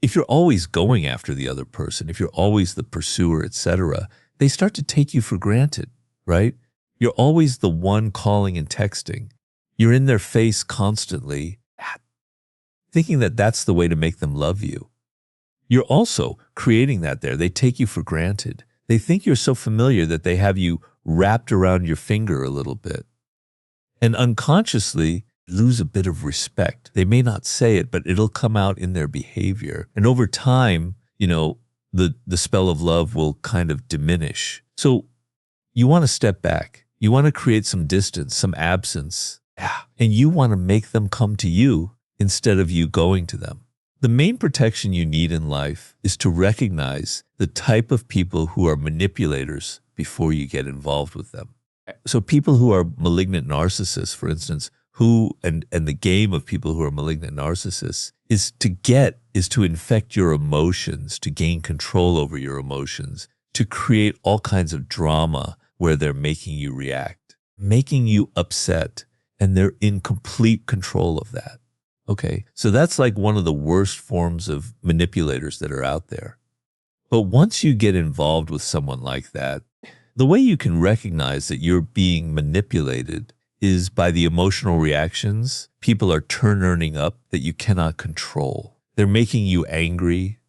if you're always going after the other person, if you're always the pursuer, etc., they start to take you for granted, right? You're always the one calling and texting. You're in their face constantly, thinking that that's the way to make them love you. You're also creating that there. They take you for granted. They think you're so familiar that they have you wrapped around your finger a little bit. And unconsciously lose a bit of respect. They may not say it, but it'll come out in their behavior. And over time, the spell of love will kind of diminish. So you want to step back. You want to create some distance, some absence. And you want to make them come to you instead of you going to them. The main protection you need in life is to recognize the type of people who are manipulators before you get involved with them. So people who are malignant narcissists, for instance, and the game of people who are malignant narcissists is to infect your emotions, to gain control over your emotions, to create all kinds of drama where they're making you react, making you upset, and they're in complete control of that. Okay, so that's like one of the worst forms of manipulators that are out there. But once you get involved with someone like that, the way you can recognize that you're being manipulated is by the emotional reactions people are turning up that you cannot control. They're making you angry.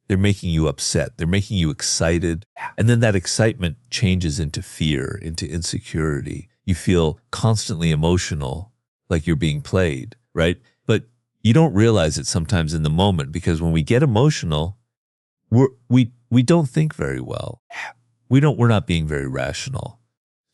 They're making you upset. They're making you excited. And then that excitement changes into fear, into insecurity. You feel constantly emotional, like you're being played, right? But you don't realize it sometimes in the moment, because when we get emotional, we don't think very well. We're not being very rational.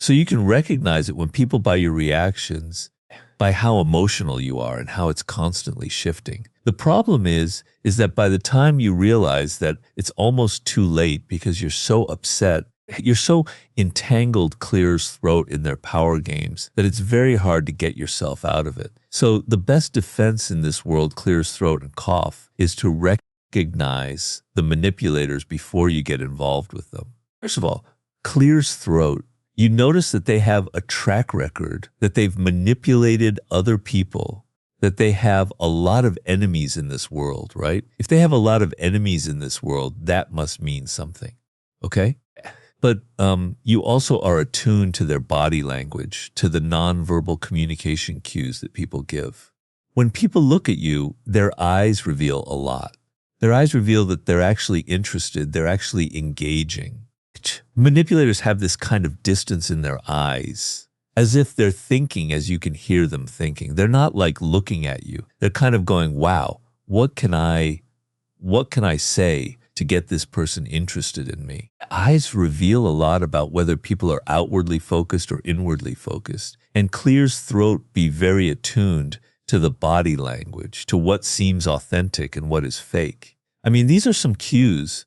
So you can recognize it when people, by your reactions, by how emotional you are and how it's constantly shifting. The problem is that by the time you realize that it's almost too late because you're so upset, you're so entangled Clear's throat in their power games that it's very hard to get yourself out of it. So the best defense in this world, Clear's throat and cough, is to recognize the manipulators before you get involved with them. First of all, Clear's throat, you notice that they have a track record, that they've manipulated other people, that they have a lot of enemies in this world, right? If they have a lot of enemies in this world, that must mean something, okay? But you also are attuned to their body language, to the nonverbal communication cues that people give. When people look at you, their eyes reveal a lot. Their eyes reveal that they're actually interested, they're actually engaging. Manipulators have this kind of distance in their eyes, as if they're thinking as you can hear them thinking. They're not like looking at you. They're kind of going, wow, what can I say to get this person interested in me? Eyes reveal a lot about whether people are outwardly focused or inwardly focused. And Clear's throat be very attuned to the body language, to what seems authentic and what is fake. I mean, these are some cues.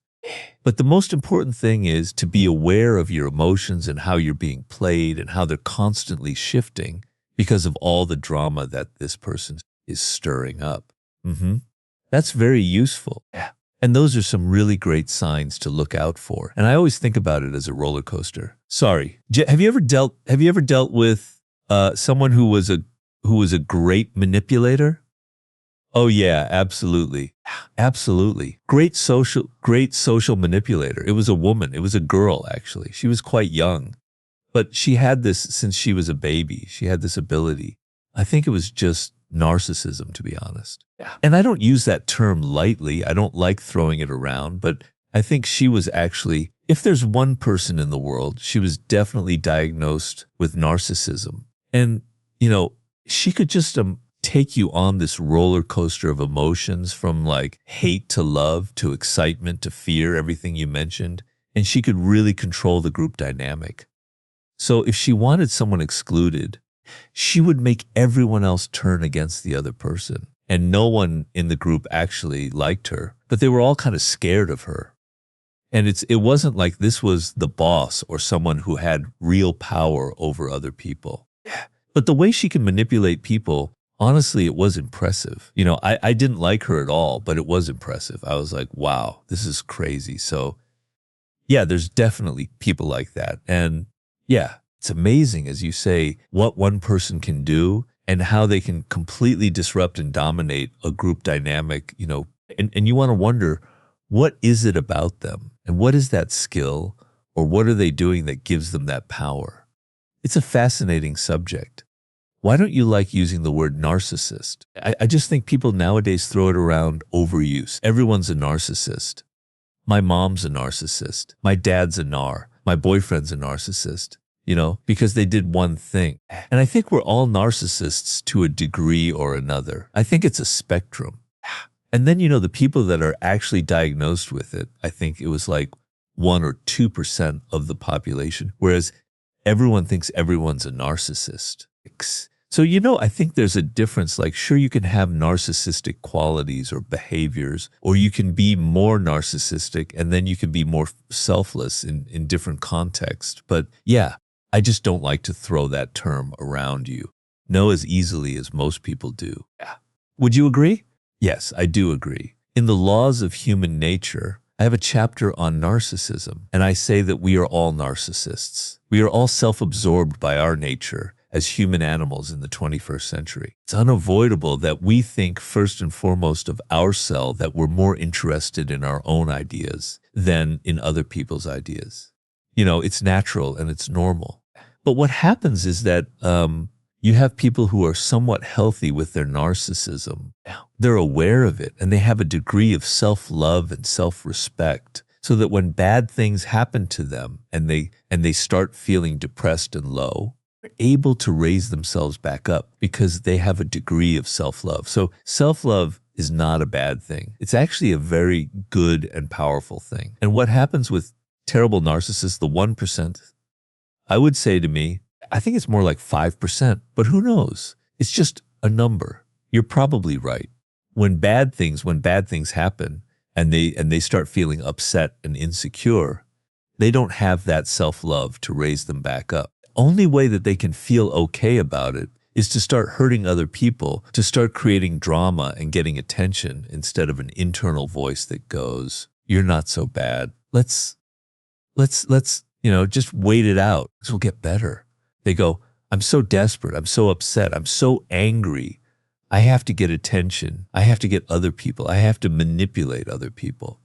But the most important thing is to be aware of your emotions and how you're being played and how they're constantly shifting because of all the drama that this person is stirring up. That's very useful. And those are some really great signs to look out for. And I always think about it as a roller coaster. Sorry. Have you ever dealt with someone who was a great manipulator? Oh yeah, absolutely. Absolutely. Great social manipulator. It was a woman. It was a girl, actually. She was quite young, but she had this since she was a baby. She had this ability. I think it was just narcissism, to be honest. And I don't use that term lightly. I don't like throwing it around, but I think she was actually, if there's one person in the world, she was definitely diagnosed with narcissism. And, she could just take you on this roller coaster of emotions, from like hate to love to excitement to fear, everything you mentioned. And she could really control the group dynamic. So if she wanted someone excluded, she would make everyone else turn against the other person. And no one in the group actually liked her, but they were all kind of scared of her. And it wasn't like this was the boss or someone who had real power over other people. But the way she can manipulate people, honestly, it was impressive. I didn't like her at all, but it was impressive. I was like, wow, this is crazy. So yeah, there's definitely people like that. And yeah, it's amazing, as you say, what one person can do and how they can completely disrupt and dominate a group dynamic, And you want to wonder, what is it about them? And what is that skill? Or what are they doing that gives them that power? It's a fascinating subject. Why don't you like using the word narcissist? I just think people nowadays throw it around overuse. Everyone's a narcissist. My mom's a narcissist. My dad's a nar. My boyfriend's a narcissist, because they did one thing. And I think we're all narcissists to a degree or another. I think it's a spectrum. And then, the people that are actually diagnosed with it, I think it was like 1 or 2% of the population, whereas everyone thinks everyone's a narcissist. So, I think there's a difference. Like, sure, you can have narcissistic qualities or behaviors, or you can be more narcissistic and then you can be more selfless in different contexts. But yeah, I just don't like to throw that term around you. Know as easily as most people do. Yeah. Would you agree? Yes, I do agree. In the Laws of Human Nature, I have a chapter on narcissism, and I say that we are all narcissists. We are all self-absorbed by our nature as human animals in the 21st century. It's unavoidable that we think first and foremost of ourselves, that we're more interested in our own ideas than in other people's ideas. It's natural and it's normal. But what happens is that you have people who are somewhat healthy with their narcissism. They're aware of it and they have a degree of self-love and self-respect, so that when bad things happen to them and they start feeling depressed and low, they're able to raise themselves back up because they have a degree of self-love. So self-love is not a bad thing. It's actually a very good and powerful thing. And what happens with terrible narcissists, the 1%, I would say to me, I think it's more like 5%, but who knows? It's just a number. You're probably right. When bad things happen and they start feeling upset and insecure, they don't have that self-love to raise them back up. Only way that they can feel okay about it is to start hurting other people, to start creating drama and getting attention instead of an internal voice that goes, "You're not so bad. Let's just wait it out. This will get better." They go, "I'm so desperate. I'm so upset. I'm so angry. I have to get attention. I have to get other people. I have to manipulate other people."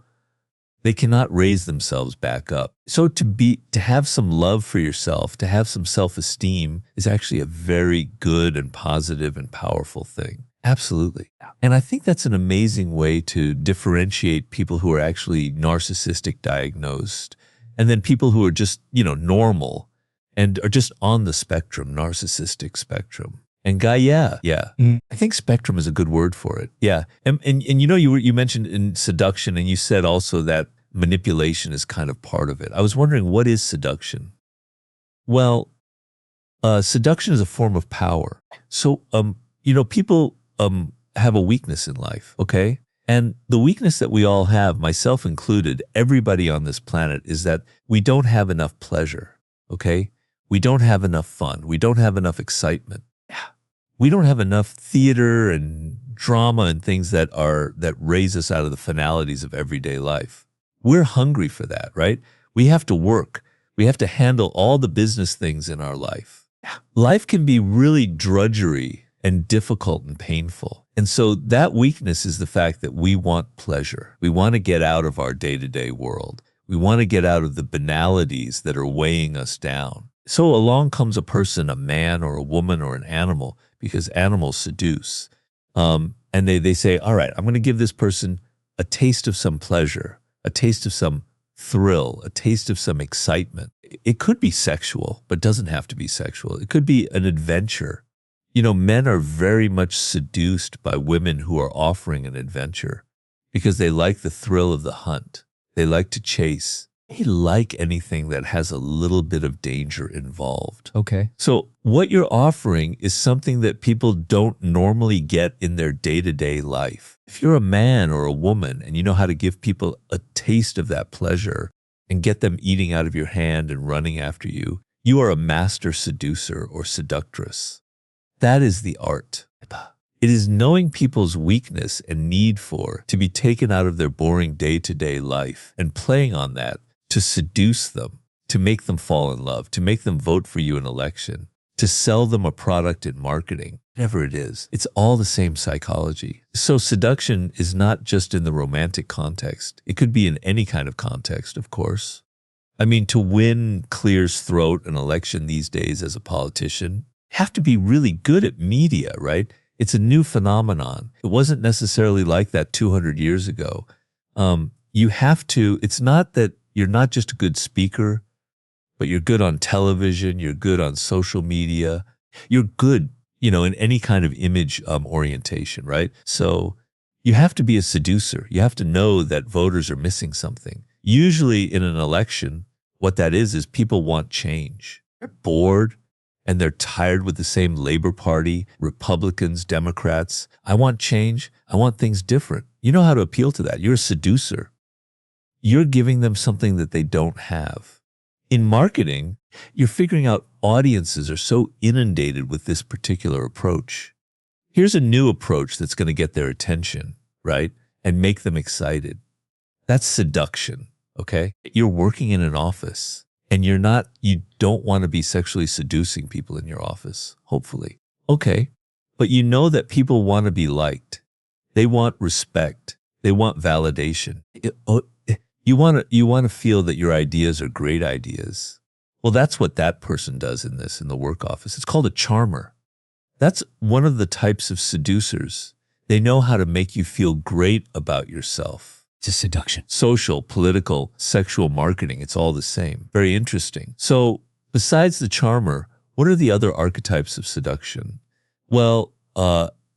They cannot raise themselves back up. So to have some love for yourself, to have some self-esteem is actually a very good and positive and powerful thing. Absolutely. And I think that's an amazing way to differentiate people who are actually narcissistic diagnosed and then people who are just, normal and are just on the spectrum, narcissistic spectrum. And Guy, yeah. I think spectrum is a good word for it. Yeah. And you mentioned in seduction, and you said also that manipulation is kind of part of it. I was wondering, what is seduction? Well, seduction is a form of power. So, people have a weakness in life, okay? And the weakness that we all have, myself included, everybody on this planet, is that we don't have enough pleasure, okay? We don't have enough fun. We don't have enough excitement. We don't have enough theater and drama and things that raise us out of the finalities of everyday life. We're hungry for that, right? We have to work. We have to handle all the business things in our life. Life can be really drudgery and difficult and painful. And so that weakness is the fact that we want pleasure. We want to get out of our day-to-day world. We want to get out of the banalities that are weighing us down. So along comes a person, a man or a woman or an animal, because animals seduce. And they say, all right, I'm going to give this person a taste of some pleasure, a taste of some thrill, a taste of some excitement. It could be sexual, but doesn't have to be sexual. It could be an adventure. Men are very much seduced by women who are offering an adventure because they like the thrill of the hunt. They like to chase. They like anything that has a little bit of danger involved. Okay. So what you're offering is something that people don't normally get in their day-to-day life. If you're a man or a woman and you know how to give people a taste of that pleasure and get them eating out of your hand and running after you, you are a master seducer or seductress. That is the art. It is knowing people's weakness and need to be taken out of their boring day-to-day life and playing on that to seduce them, to make them fall in love, to make them vote for you in election, to sell them a product in marketing, whatever it is. It's all the same psychology. So seduction is not just in the romantic context. It could be in any kind of context, of course. I mean, to win clear's throat an election these days as a politician, you have to be really good at media, right? It's a new phenomenon. It wasn't necessarily like that 200 years ago. You have to, it's not that you're not just a good speaker, but you're good on television, you're good on social media, you're good, in any kind of image orientation, right? So you have to be a seducer. You have to know that voters are missing something. Usually in an election, what that is people want change. They're bored and they're tired with the same Labor Party, Republicans, Democrats. I want change. I want things different. You know how to appeal to that. You're a seducer. You're giving them something that they don't have. In marketing, you're figuring out audiences are so inundated with this particular approach. Here's a new approach that's going to get their attention, right? And make them excited. That's seduction, okay? You're working in an office and you don't want to be sexually seducing people in your office, hopefully. Okay, but you know that people want to be liked. They want respect. They want validation. You want to feel that your ideas are great ideas. Well, that's what that person does in the work office. It's called a charmer. That's one of the types of seducers. They know how to make you feel great about yourself. It's a seduction. Social, political, sexual marketing, it's all the same. Very interesting. So besides the charmer, what are the other archetypes of seduction? Well,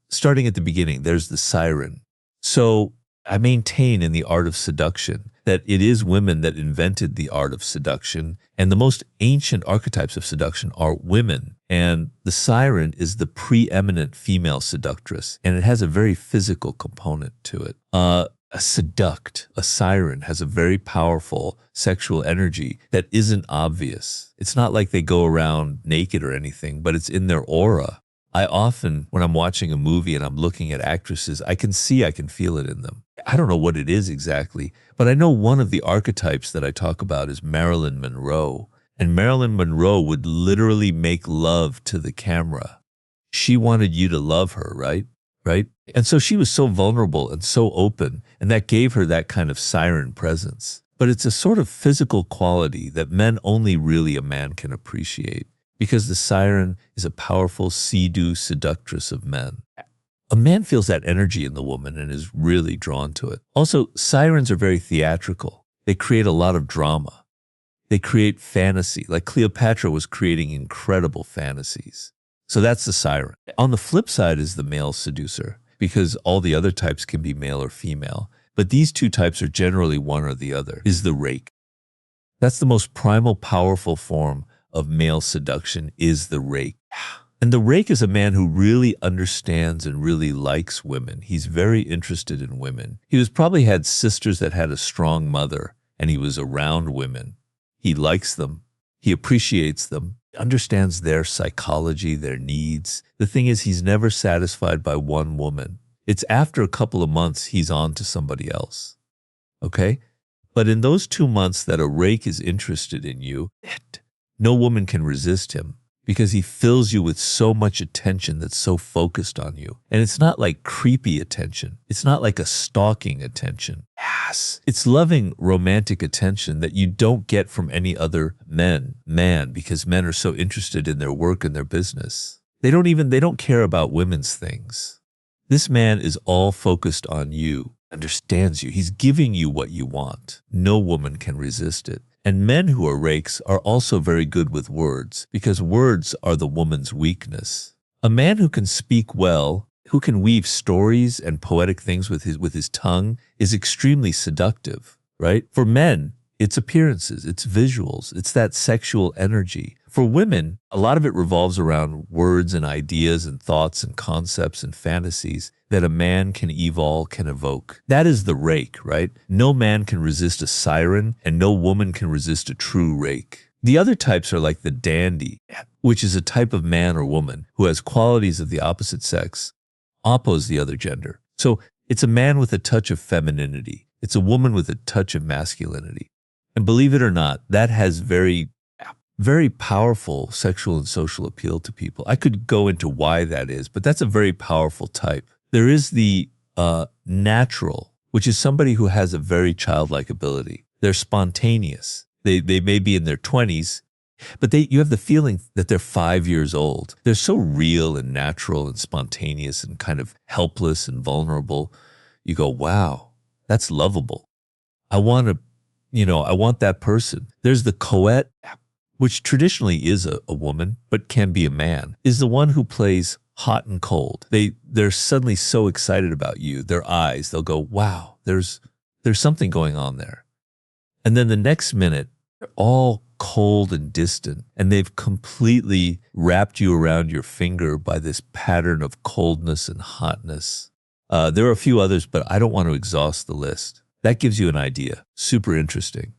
starting at the beginning, there's the siren. So I maintain in the art of seduction that it is women that invented the art of seduction, and the most ancient archetypes of seduction are women. And the siren is the preeminent female seductress, and it has a very physical component to it. A siren has a very powerful sexual energy that isn't obvious. It's not like they go around naked or anything, but it's in their aura. I often, when I'm watching a movie and I'm looking at actresses, I can feel it in them. I don't know what it is exactly, but I know one of the archetypes that I talk about is Marilyn Monroe. And Marilyn Monroe would literally make love to the camera. She wanted you to love her, right? Right? And so she was so vulnerable and so open, and that gave her that kind of siren presence. But it's a sort of physical quality that only really a man can appreciate, because the siren is a powerful seductress of men. A man feels that energy in the woman and is really drawn to it. Also, sirens are very theatrical. They create a lot of drama. They create fantasy, like Cleopatra was creating incredible fantasies. So that's the siren. On the flip side is the male seducer, because all the other types can be male or female. But these two types are generally one or the other, is the rake. That's the most primal, powerful form of male seduction, is the rake. And the rake is a man who really understands and really likes women. He's very interested in women. He was probably had sisters that had a strong mother, and he was around women. He likes them. He appreciates them. He understands their psychology, their needs. The thing is, he's never satisfied by one woman. It's after a couple of months, he's on to somebody else. Okay? But in those 2 months that a rake is interested in you, no woman can resist him, because he fills you with so much attention that's so focused on you. And it's not like creepy attention. It's not like a stalking attention. Yes. It's loving, romantic attention that you don't get from any other man, because men are so interested in their work and their business. They don't care about women's things. This man is all focused on you, understands you. He's giving you what you want. No woman can resist it. And men who are rakes are also very good with words, because words are the woman's weakness. A man who can speak well, who can weave stories and poetic things with his tongue, is extremely seductive, right? For men, it's appearances, it's visuals, it's that sexual energy. For women, a lot of it revolves around words and ideas and thoughts and concepts and fantasies that a man can evoke. That is the rake, right? No man can resist a siren, and no woman can resist a true rake. The other types are like the dandy, which is a type of man or woman who has qualities of the opposite sex, oppose the other gender. So it's a man with a touch of femininity. It's a woman with a touch of masculinity. And believe it or not, that has very very powerful sexual and social appeal to people. I could go into why that is, but that's a very powerful type. There is the natural, which is somebody who has a very childlike ability. They're spontaneous. They may be in their 20s, but you have the feeling that they're 5 years old. They're so real and natural and spontaneous and kind of helpless and vulnerable. You go, wow, that's lovable. I want that person. There's the coet, which traditionally is a woman, but can be a man, is the one who plays hot and cold. They're suddenly so excited about you. Their eyes, they'll go, wow, there's something going on there. And then the next minute, they're all cold and distant, and they've completely wrapped you around your finger by this pattern of coldness and hotness. There are a few others, but I don't want to exhaust the list. That gives you an idea. Super interesting.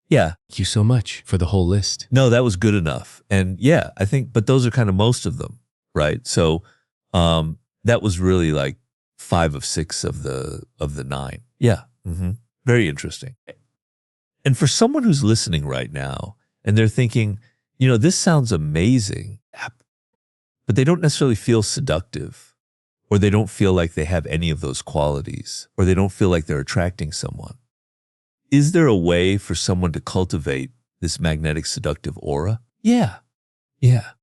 Yeah. Thank you so much for the whole list. No, that was good enough. And yeah, I think, but those are kind of most of them, right? So that was really like 5 of 6 of the 9. Yeah. Very interesting. And for someone who's listening right now and they're thinking, this sounds amazing, but they don't necessarily feel seductive, or they don't feel like they have any of those qualities, or they don't feel like they're attracting someone. Is there a way for someone to cultivate this magnetic seductive aura? Yeah.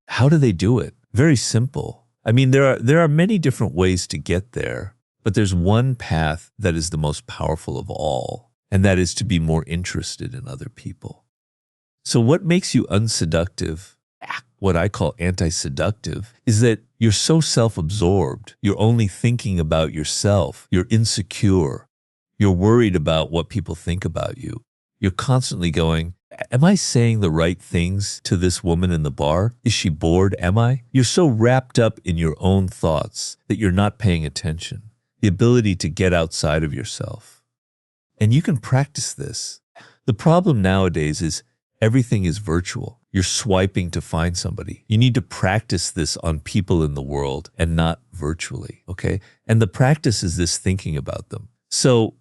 How do they do it? Very simple. I mean, there are many different ways to get there, but there's one path that is the most powerful of all, and that is to be more interested in other people. So what makes you unseductive, what I call anti-seductive, is that you're so self-absorbed. You're only thinking about yourself. You're insecure. You're worried about what people think about you. You're constantly going, am I saying the right things to this woman in the bar? Is she bored? Am I? You're so wrapped up in your own thoughts that you're not paying attention. The ability to get outside of yourself. And you can practice this. The problem nowadays is everything is virtual. You're swiping to find somebody. You need to practice this on people in the world and not virtually, okay? And the practice is this thinking about them. So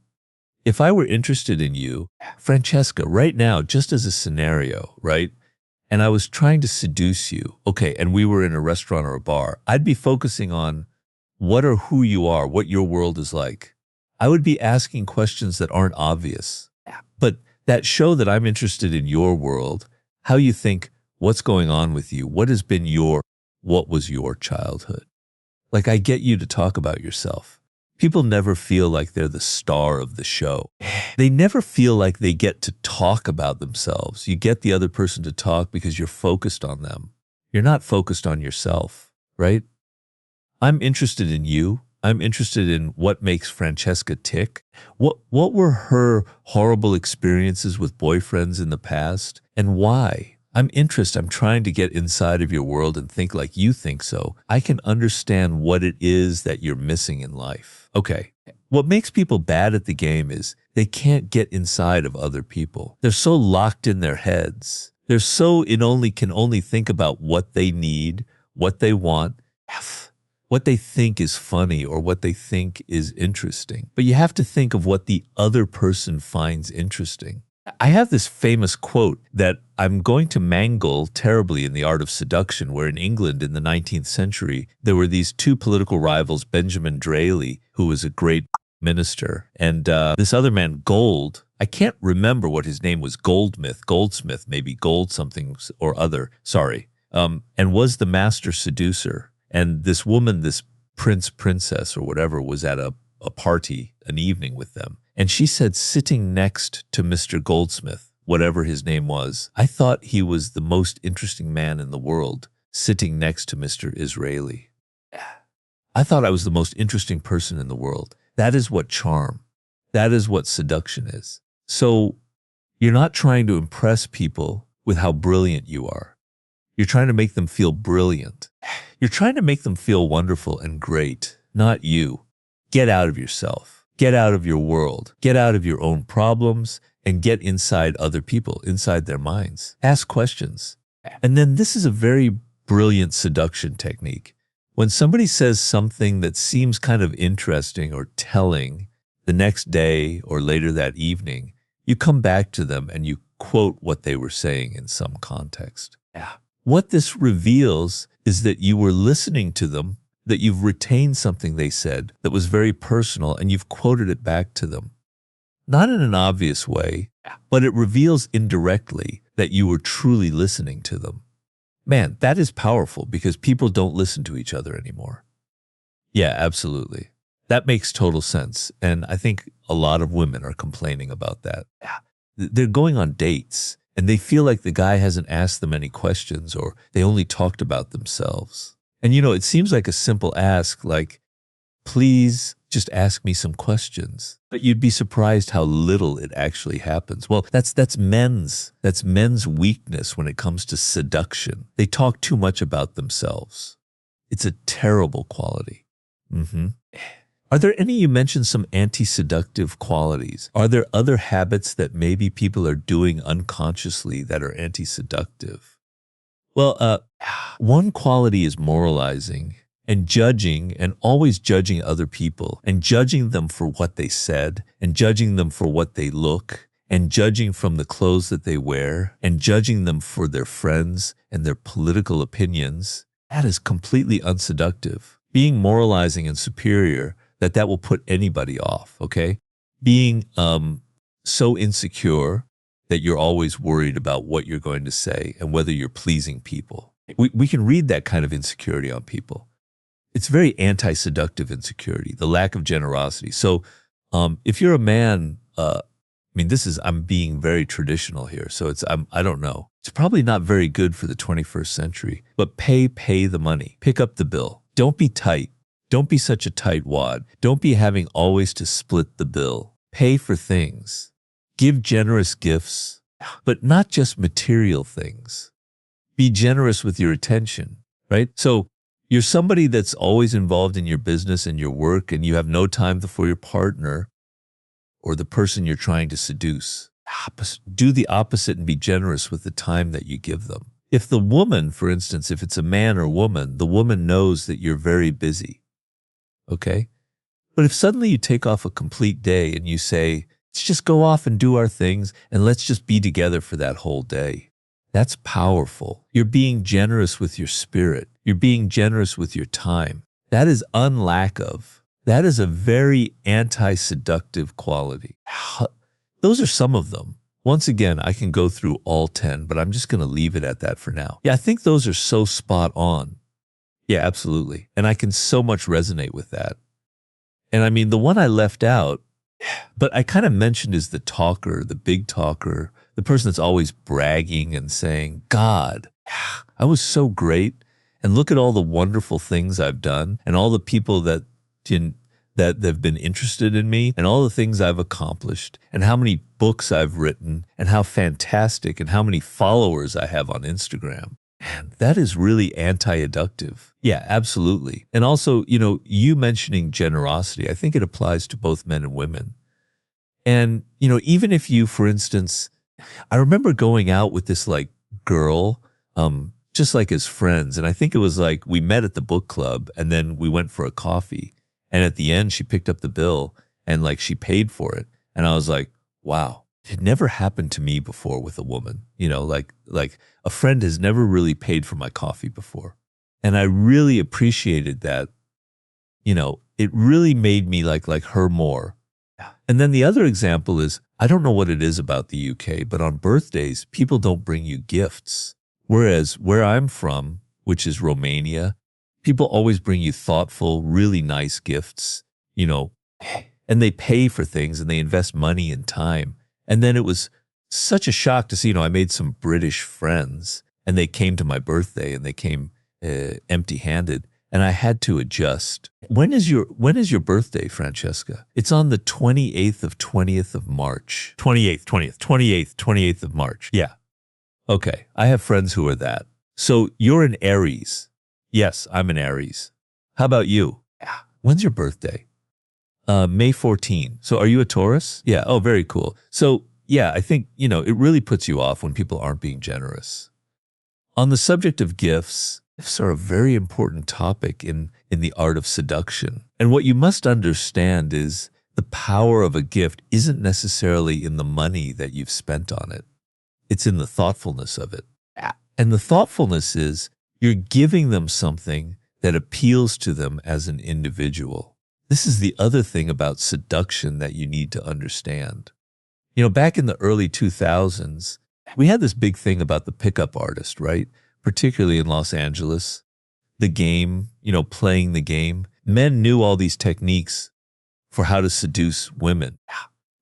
if I were interested in you, Francesca, right now, just as a scenario, right? And I was trying to seduce you, okay, and we were in a restaurant or a bar, I'd be focusing on what or who you are, what your world is like. I would be asking questions that aren't obvious, but that show that I'm interested in your world, how you think, what's going on with you, what was your childhood? Like, I get you to talk about yourself. People never feel like they're the star of the show. They never feel like they get to talk about themselves. You get the other person to talk because you're focused on them. You're not focused on yourself, right? I'm interested in you. I'm interested in what makes Francesca tick. What were her horrible experiences with boyfriends in the past, and why? I'm trying to get inside of your world and think like you think so. I can understand what it is that you're missing in life. Okay. What makes people bad at the game is they can't get inside of other people. They're so locked in their heads. They're so can only think about what they need, what they want, what they think is funny or what they think is interesting. But you have to think of what the other person finds interesting. I have this famous quote that I'm going to mangle terribly in The Art of Seduction, where in England in the 19th century, there were these two political rivals, Benjamin Disraeli, who was a great minister, and this other man, Gold. I can't remember what his name was, Goldsmith, maybe Gold something or other, sorry, and was the master seducer. And this woman, this princess or whatever, was at a party, an evening with them. And she said, sitting next to Mr. Goldsmith, whatever his name was, I thought he was the most interesting man in the world, sitting next to Mr. Disraeli. I thought I was the most interesting person in the world. That is what charm, that is what seduction is. So you're not trying to impress people with how brilliant you are. You're trying to make them feel brilliant. You're trying to make them feel wonderful and great, not you. Get out of yourself. Get out of your world. Get out of your own problems and get inside other people, inside their minds. Ask questions. And then this is a very brilliant seduction technique. When somebody says something that seems kind of interesting or telling the next day or later that evening, you come back to them and you quote what they were saying in some context. Yeah. What this reveals is that you were listening to them, that you've retained something they said that was very personal, and you've quoted it back to them. Not in an obvious way, but it reveals indirectly that you were truly listening to them. Man, that is powerful because people don't listen to each other anymore. Yeah, absolutely. That makes total sense. And I think a lot of women are complaining about that. They're going on dates and they feel like the guy hasn't asked them any questions or they only talked about themselves. And it seems like a simple ask like, please just ask me some questions. But you'd be surprised how little it actually happens. Well, that's men's weakness when it comes to seduction. They talk too much about themselves. It's a terrible quality. Are there any, you mentioned some anti-seductive qualities. Are there other habits that maybe people are doing unconsciously that are anti-seductive? Well, one quality is moralizing and judging and always judging other people and judging them for what they said and judging them for what they look and judging from the clothes that they wear and judging them for their friends and their political opinions. That is completely unseductive. Being moralizing and superior, that will put anybody off, okay? Being so insecure that you're always worried about what you're going to say and whether you're pleasing people. We can read that kind of insecurity on people. It's very anti-seductive insecurity, the lack of generosity. So if you're a man, I'm being very traditional here, so I don't know. It's probably not very good for the 21st century, but pay the money. Pick up the bill. Don't be tight. Don't be such a tight wad. Don't be having always to split the bill. Pay for things. Give generous gifts, but not just material things. Be generous with your attention, right? So you're somebody that's always involved in your business and your work, and you have no time for your partner or the person you're trying to seduce. Do the opposite and be generous with the time that you give them. If the woman, for instance, if it's a man or woman, the woman knows that you're very busy. Okay? But if suddenly you take off a complete day and you say, let's just go off and do our things and let's just be together for that whole day, that's powerful. You're being generous with your spirit. You're being generous with your time. That is unlack of. That is a very anti-seductive quality. Those are some of them. Once again, I can go through all 10, but I'm just going to leave it at that for now. Yeah, I think those are so spot on. Yeah, absolutely. And I can so much resonate with that. And the one I left out, but I kind of mentioned is the talker, the big talker, the person that's always bragging and saying, God, I was so great. And look at all the wonderful things I've done and all the people that have been interested in me and all the things I've accomplished and how many books I've written and how fantastic and how many followers I have on Instagram. And that is really anti-seductive. Yeah, absolutely. And also, you mentioning generosity, I think it applies to both men and women. And, even if you, for instance, I remember going out with this girl, just as friends. And I think it was we met at the book club and then we went for a coffee. And at the end, she picked up the bill and she paid for it. And I was like, wow. It never happened to me before with a woman, like a friend has never really paid for my coffee before. And I really appreciated that, it really made me like her more. And then the other example is, I don't know what it is about the UK, but on birthdays, people don't bring you gifts. Whereas where I'm from, which is Romania, people always bring you thoughtful, really nice gifts, and they pay for things and they invest money and time. And then it was such a shock to see, I made some British friends and they came to my birthday and they came empty-handed and I had to adjust. When is your birthday, Francesca? It's on the 20th of March. 28th of March. Yeah. Okay. I have friends who are that. So you're an Aries. Yes, I'm an Aries. How about you? Yeah. When's your birthday? May 14. So are you a Taurus? Yeah. Oh, very cool. So yeah, I think, it really puts you off when people aren't being generous. On the subject of gifts are a very important topic in the art of seduction. And what you must understand is the power of a gift isn't necessarily in the money that you've spent on it. It's in the thoughtfulness of it. And the thoughtfulness is you're giving them something that appeals to them as an individual. This is the other thing about seduction that you need to understand. You know, back in the early 2000s, we had this big thing about the pickup artist, right? Particularly in Los Angeles. The game, playing the game. Men knew all these techniques for how to seduce women.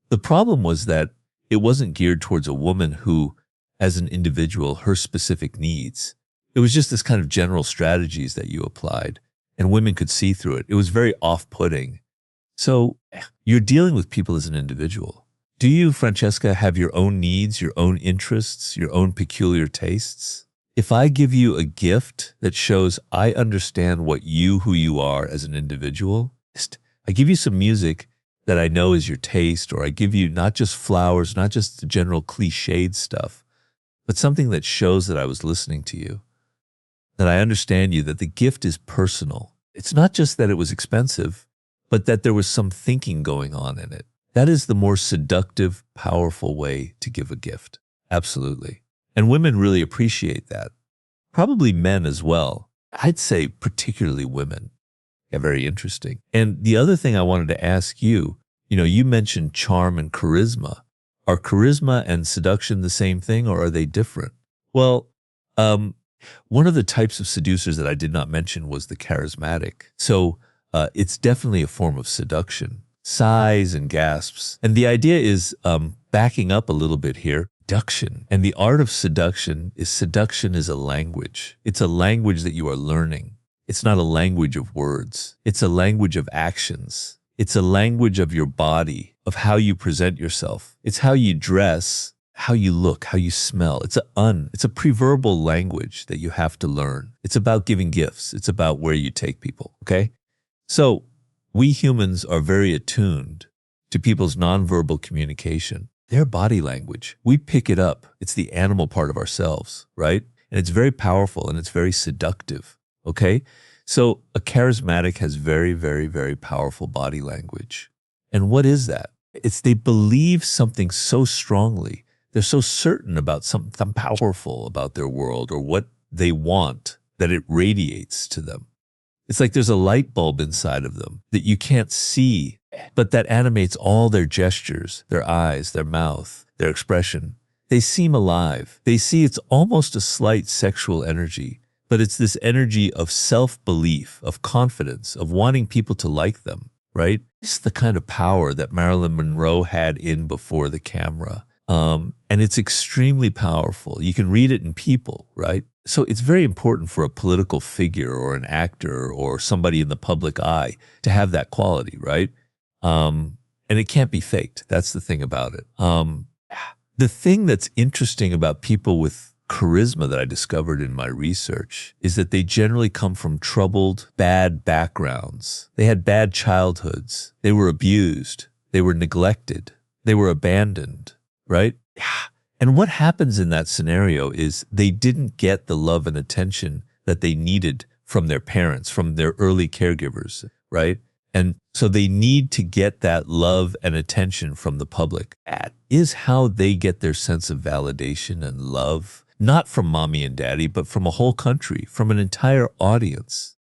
The problem was that it wasn't geared towards a woman who, as an individual, her specific needs. It was just this kind of general strategies that you applied, and women could see through it. It was very off-putting. So you're dealing with people as an individual. Do you, Francesca, have your own needs, your own interests, your own peculiar tastes? If I give you a gift that shows I understand who you are as an individual, I give you some music that I know is your taste, or I give you not just flowers, not just the general cliched stuff, but something that shows that I was listening to you, that I understand you, that the gift is personal. It's not just that it was expensive, but that there was some thinking going on in it. That is the more seductive, powerful way to give a gift. Absolutely. And women really appreciate that. Probably men as well. I'd say particularly women. Yeah, very interesting. And the other thing I wanted to ask you, you mentioned charm and charisma. Are charisma and seduction the same thing, or are they different? Well, one of the types of seducers that I did not mention was the charismatic. So it's definitely a form of seduction. Sighs and gasps. And the idea is, backing up a little bit here, seduction. And the art of seduction is a language. It's a language that you are learning. It's not a language of words. It's a language of actions. It's a language of your body, of how you present yourself. It's how you dress, how you look, how you smell. It's a preverbal language that you have to learn. It's about giving gifts. It's about where you take people, okay? So we humans are very attuned to people's nonverbal communication, their body language. We pick it up. It's the animal part of ourselves, right? And it's very powerful and it's very seductive, okay? So a charismatic has very, very, very powerful body language. And what is that? It's they believe something so strongly. They're so certain about something powerful about their world or what they want that it radiates to them. It's like there's a light bulb inside of them that you can't see, but that animates all their gestures, their eyes, their mouth, their expression. They seem alive. They see it's almost a slight sexual energy, but it's this energy of self-belief, of confidence, of wanting people to like them, right? It's the kind of power that Marilyn Monroe had in before the camera. And it's extremely powerful. You can read it in people, right? So it's very important for a political figure or an actor or somebody in the public eye to have that quality, right? And it can't be faked. That's the thing about it. The thing that's interesting about people with charisma that I discovered in my research is that they generally come from troubled, bad backgrounds. They had bad childhoods. They were abused. They were neglected. They were abandoned, right? And what happens in that scenario is they didn't get the love and attention that they needed from their parents, from their early caregivers, right? And so they need to get that love and attention from the public. That is how they get their sense of validation and love, not from mommy and daddy, but from a whole country, from an entire audience.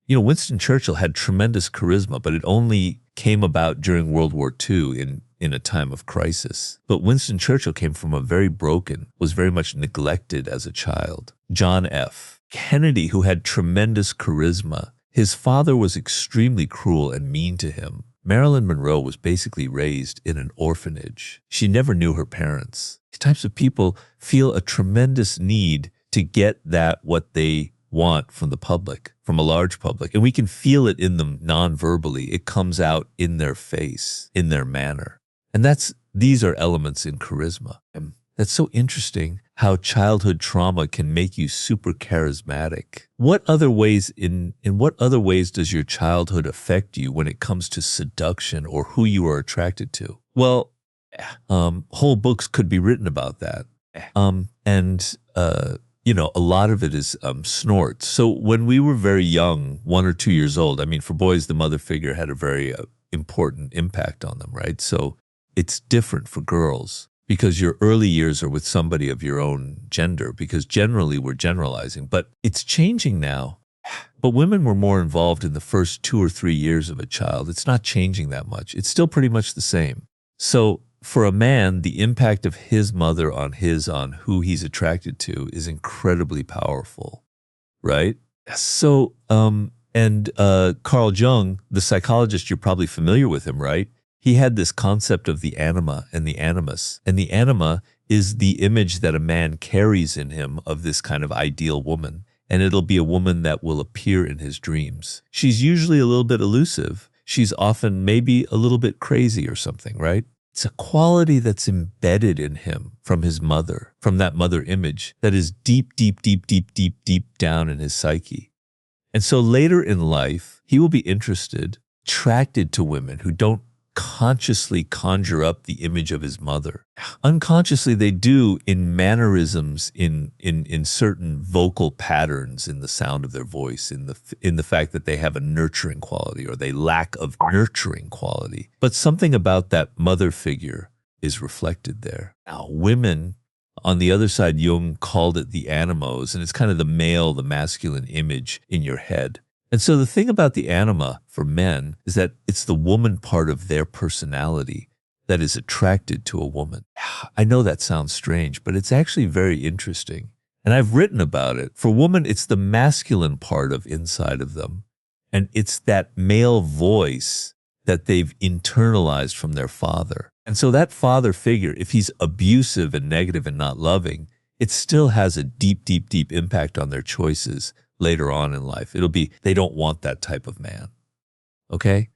Winston Churchill had tremendous charisma, but it only came about during World War II in a time of crisis. But Winston Churchill came from was very much neglected as a child. John F. Kennedy, who had tremendous charisma, his father was extremely cruel and mean to him. Marilyn Monroe was basically raised in an orphanage. She never knew her parents. These types of people feel a tremendous need to get what they want from the public, from a large public. And we can feel it in them non-verbally. It comes out in their face, in their manner. And these are elements in charisma. And that's so interesting how childhood trauma can make you super charismatic. What other ways in what other ways does your childhood affect you when it comes to seduction or who you are attracted to? Well, whole books could be written about that. A lot of it is snorts. So when we were very young, 1 or 2 years old, for boys, the mother figure had a very important impact on them, right? So it's different for girls. because your early years are with somebody of your own gender, because generally we're generalizing, but it's changing now. But women were more involved in the first 2 or 3 years of a child. It's not changing that much. It's still pretty much the same. So for a man, the impact of his mother on who he's attracted to is incredibly powerful, right? So, Carl Jung, the psychologist, you're probably familiar with him, right? He had this concept of the anima and the animus. And the anima is the image that a man carries in him of this kind of ideal woman. And it'll be a woman that will appear in his dreams. She's usually a little bit elusive. She's often maybe a little bit crazy or something, right? It's a quality that's embedded in him from his mother, from that mother image that is deep, deep, deep, deep, deep, deep down in his psyche. And so later in life, he will be attracted to women who don't consciously conjure up the image of his mother. Unconsciously, they do in mannerisms, in certain vocal patterns, in the sound of their voice, in the fact that they have a nurturing quality or they lack of nurturing quality. But something about that mother figure is reflected there. Now, women, on the other side, Jung called it the animos, and it's kind of the male, the masculine image in your head. And so the thing about the anima for men is that it's the woman part of their personality that is attracted to a woman. I know that sounds strange, but it's actually very interesting. And I've written about it. For women, it's the masculine part of inside of them. And it's that male voice that they've internalized from their father. And so that father figure, if he's abusive and negative and not loving, it still has a deep, deep, deep impact on their choices later on in life. It'll be, they don't want that type of man. Okay?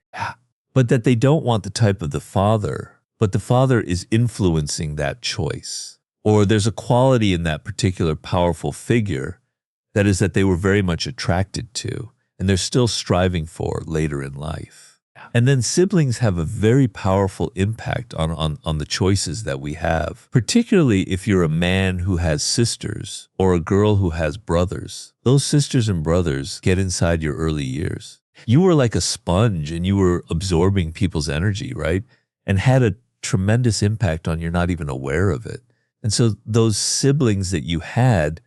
But that they don't want the type of the father, but the father is influencing that choice. Or there's a quality in that particular powerful figure that is that they were very much attracted to, and they're still striving for later in life. And then siblings have a very powerful impact on the choices that we have, particularly if you're a man who has sisters or a girl who has brothers. Those sisters and brothers get inside your early years. You were like a sponge and you were absorbing people's energy, right? And had a tremendous impact on you're not even aware of it. And so those siblings that you had,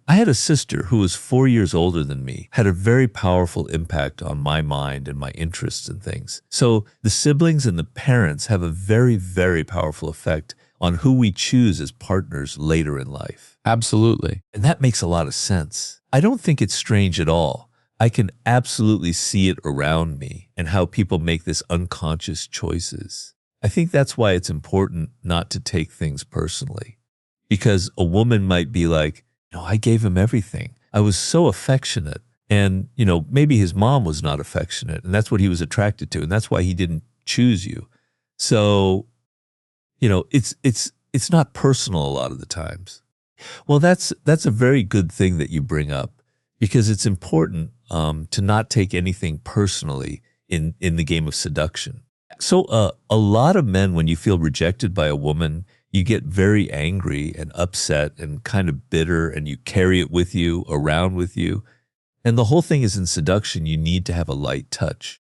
I had a sister who was 4 years older than me, had a very powerful impact on my mind and my interests and things. So the siblings and the parents have a very, very powerful effect on who we choose as partners later in life. Absolutely. And that makes a lot of sense. I don't think it's strange at all. I can absolutely see it around me and how people make this unconscious choices. I think that's why it's important not to take things personally. Because a woman might be like, I gave him everything. I was so affectionate. And, maybe his mom was not affectionate, and that's what he was attracted to, and that's why he didn't choose you. So, it's not personal a lot of the times. Well, that's a very good thing that you bring up, because it's important to not take anything personally in the game of seduction. So a lot of men, when you feel rejected by a woman, you get very angry and upset and kind of bitter, and you carry it with you, around with you. And the whole thing is, in seduction, you need to have a light touch.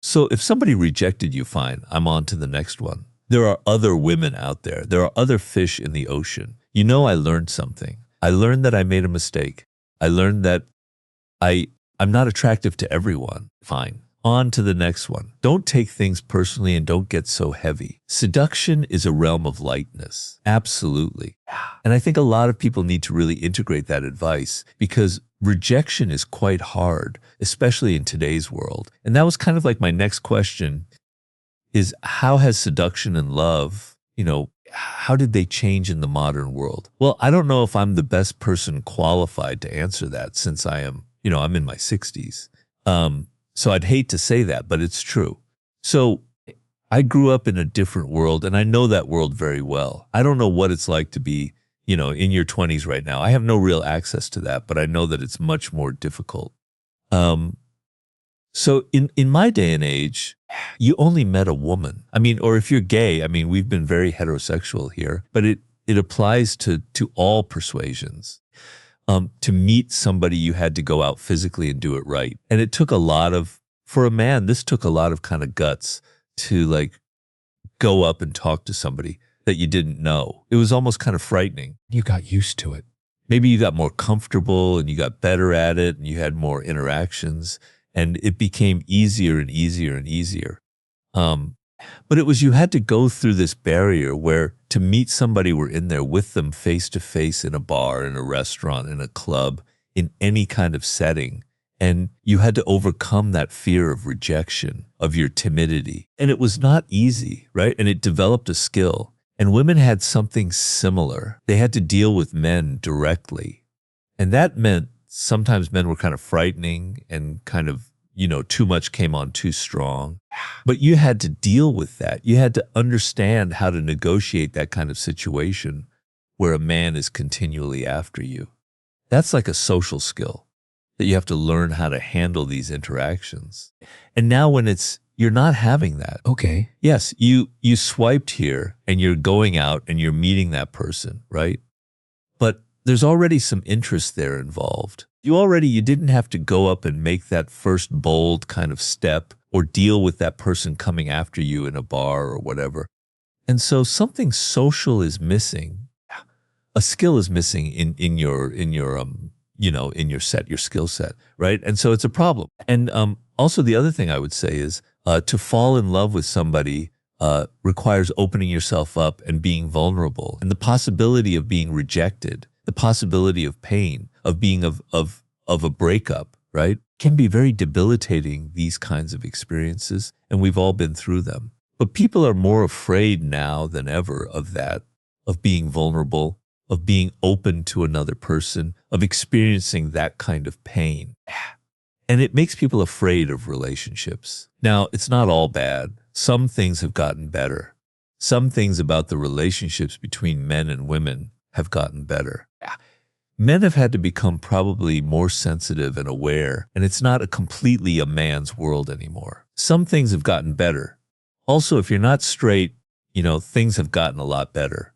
So if somebody rejected you, fine, I'm on to the next one. There are other women out there. There are other fish in the ocean. I learned something. I learned that I made a mistake. I learned that I'm not attractive to everyone. Fine. On to the next one. Don't take things personally and don't get so heavy. Seduction is a realm of lightness. Absolutely. And I think a lot of people need to really integrate that advice, because rejection is quite hard, especially in today's world. And that was kind of like my next question is, how has seduction and love, how did they change in the modern world? Well, I don't know if I'm the best person qualified to answer that, since I am, I'm in my 60s. So I'd hate to say that, but it's true. So I grew up in a different world, and I know that world very well. I don't know what it's like to be, in your 20s right now. I have no real access to that, but I know that it's much more difficult. So in my day and age, you only met a woman. Or if you're gay, we've been very heterosexual here, but it applies to all persuasions. To meet somebody, you had to go out physically and do it right. And it took for a man, this took a lot of kind of guts to go up and talk to somebody. that you didn't know. It was almost kind of frightening. You got used to it. Maybe you got more comfortable and you got better at it and you had more interactions and it became easier and easier and easier. But it was, you had to go through this barrier where to meet somebody, we're in there with them face to face in a bar, in a restaurant, in a club, in any kind of setting. And you had to overcome that fear of rejection, of your timidity. And it was not easy, right? And it developed a skill. And women had something similar. They had to deal with men directly. And that meant sometimes men were kind of frightening and kind of, too much came on too strong. But you had to deal with that. You had to understand how to negotiate that kind of situation where a man is continually after you. That's like a social skill that you have to learn how to handle these interactions. And now when you're not having that. Okay. Yes, you swiped here and you're going out and you're meeting that person, right? But there's already some interest there involved. You didn't have to go up and make that first bold kind of step or deal with that person coming after you in a bar or whatever. And so something social is missing. A skill is missing in your skill set, right? And so it's a problem. And also the other thing I would say is to fall in love with somebody requires opening yourself up and being vulnerable, and the possibility of being rejected, the possibility of pain, of being of a breakup, right, can be very debilitating, these kinds of experiences, and we've all been through them. But people are more afraid now than ever of that, of being vulnerable, of being open to another person, of experiencing that kind of pain. And it makes people afraid of relationships. Now, it's not all bad. Some things have gotten better. Some things about the relationships between men and women have gotten better. Men have had to become probably more sensitive and aware, and it's not completely a man's world anymore. Some things have gotten better. Also, if you're not straight, things have gotten a lot better.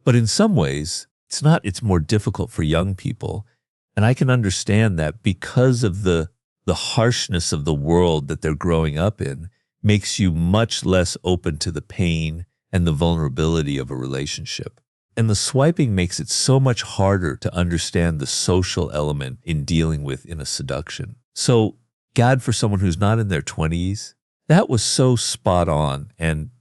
But in some ways, it's more difficult for young people. And I can understand that because of the harshness of the world that they're growing up in makes you much less open to the pain and the vulnerability of a relationship. And the swiping makes it so much harder to understand the social element in dealing with in a seduction. So, God, for someone who's not in their 20s, that was so spot on. And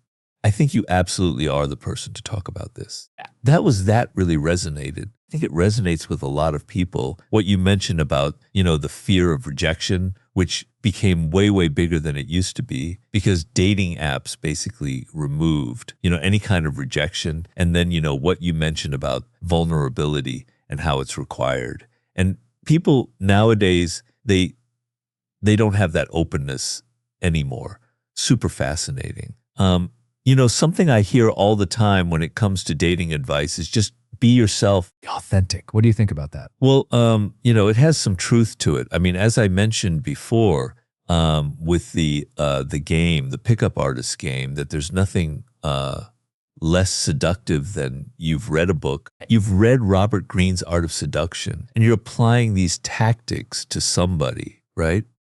I think you absolutely are the person to talk about this. That really resonated. I think it resonates with a lot of people. What you mentioned about, the fear of rejection, which became way, way bigger than it used to be because dating apps basically removed, any kind of rejection. And then, what you mentioned about vulnerability and how it's required. And people nowadays, they don't have that openness anymore. Super fascinating. Something I hear all the time when it comes to dating advice is just be yourself. Authentic. What do you think about that? Well, it has some truth to it. I mean, as I mentioned before, with the game, the pickup artist game, that there's nothing less seductive than you've read a book. You've read Robert Greene's Art of Seduction, and you're applying these tactics to somebody, right?